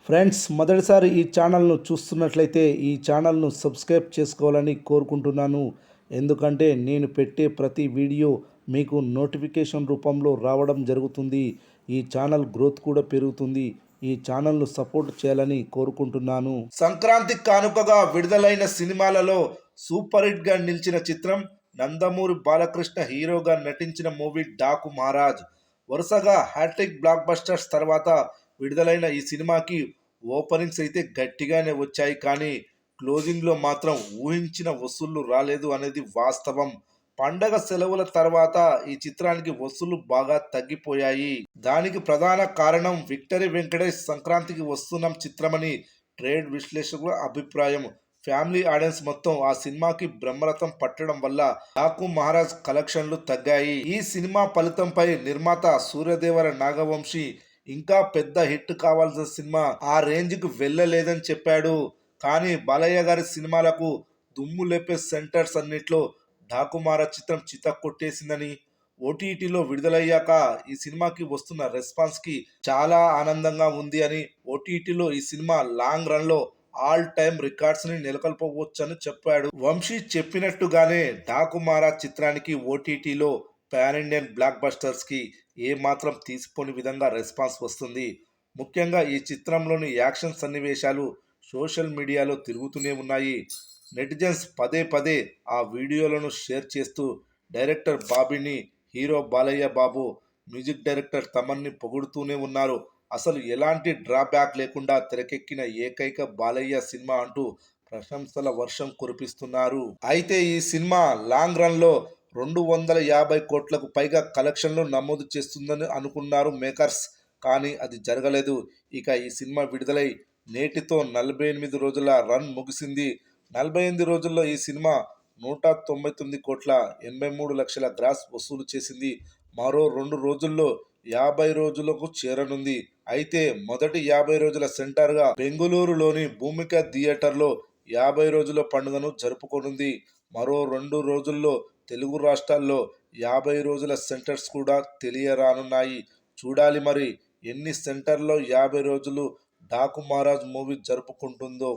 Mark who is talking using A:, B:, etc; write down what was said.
A: Friends, మొదటిసారి ఈ ఛానల్ను చూస్తున్నట్లయితే ఈ ఛానల్ను సబ్స్క్రైబ్ చేసుకోవాలని కోరుకుంటున్నాను. ఎందుకంటే నేను పెట్టే ప్రతి వీడియో మీకు నోటిఫికేషన్ రూపంలో రావడం జరుగుతుంది. ఈ ఛానల్ గ్రోత్ కూడా పెరుగుతుంది. ఈ ఛానల్ను సపోర్ట్ చేయాలని కోరుకుంటున్నాను. సంక్రాంతి కానుకగా విడుదలైన సినిమాలలో సూపర్ హిట్గా నిలిచిన చిత్రం నందమూరి బాలకృష్ణ హీరోగా నటించిన మూవీ డాకు మహారాజ్. వరుసగా హ్యాట్రిక్ బ్లాక్ బస్టర్స్ తర్వాత విడుదలైన ఈ సినిమాకి ఓపెనింగ్స్ అయితే గట్టిగానే వచ్చాయి, కానీ క్లోజింగ్లో మాత్రం ఊహించిన వసూళ్లు రాలేదు అనేది వాస్తవం. పండగ సెలవుల తర్వాత ఈ చిత్రానికి వసూళ్లు బాగా తగ్గిపోయాయి. దానికి ప్రధాన కారణం విక్టరీ వెంకటేష్ సంక్రాంతికి వస్తున్న చిత్రమని ట్రేడ్ విశ్లేషకుల అభిప్రాయం. ఫ్యామిలీ ఆడియన్స్ మొత్తం ఆ సినిమాకి బ్రహ్మరథం పట్టడం వల్ల డాకు మహారాజ్ కలెక్షన్లు తగ్గాయి. ఈ సినిమా ఫలితంపై నిర్మాత సూర్యదేవర నాగవంశి ఇంకా పెద్ద హిట్ కావాల్సిన సినిమా ఆ రేంజ్కి వెళ్ళలేదని చెప్పాడు. కానీ బాలయ్య గారి సినిమాలకు దుమ్ము లేపే సెంటర్స్ అన్నిట్లో డాకుమార చిత్రం చితక్కొట్టేసిందని, ఓటీటీలో విడుదలయ్యాక ఈ సినిమాకి వస్తున్న రెస్పాన్స్కి చాలా ఆనందంగా ఉంది అని, ఓటీటీలో ఈ సినిమా లాంగ్ రన్లో ఆల్ టైమ్ రికార్డ్స్ని నెలకొల్పవచ్చని చెప్పాడు. వంశీ చెప్పినట్టుగానే డాకుమారా చిత్రానికి ఓటీటీలో పాన్ ఇండియన్ బ్లాక్ బస్టర్స్కి ఏమాత్రం తీసిపోని విధంగా రెస్పాన్స్ వస్తుంది. ముఖ్యంగా ఈ చిత్రంలోని యాక్షన్ సన్నివేశాలు సోషల్ మీడియాలో తిరుగుతూనే ఉన్నాయి. నెటిజన్స్ పదే పదే ఆ వీడియోలను షేర్ చేస్తూ director బాబీని, hero Balayya Babu, music director తమన్ని పొగుడుతూనే ఉన్నారు. అసలు ఎలాంటి డ్రాబ్యాక్ లేకుండా తెరకెక్కిన ఏకైక బాలయ్య సినిమా అంటూ ప్రశంసల వర్షం కురిపిస్తున్నారు. అయితే ఈ సినిమా లాంగ్ రన్లో 250 కోట్లకు పైగా కలెక్షన్లు నమోదు చేస్తుందని అనుకున్నారు మేకర్స్. కానీ అది జరగలేదు. ఇక ఈ సినిమా విడుదలై నేటితో 48 రోజుల రన్ ముగిసింది. 48 రోజుల్లో ఈ సినిమా 199 కోట్ల 83 లక్షల గ్రాస్ వసూలు చేసింది. మరో 2 రోజుల్లో 50 రోజులకు చేరనుంది. అయితే మొదటి 50 రోజుల సెంటర్గా బెంగుళూరులోని భూమిక థియేటర్లో 50 రోజుల పండుగను జరుపుకోనుంది. మరో 2 రోజుల్లో తెలుగు రాష్ట్రాల్లో 50 రోజుల సెంటర్స్ కూడా తెలియరానున్నాయి. చూడాలి మరి ఎన్ని సెంటర్లో 50 రోజులు డాకు మహారాజ్ మూవీ జరుపుకుంటుందో.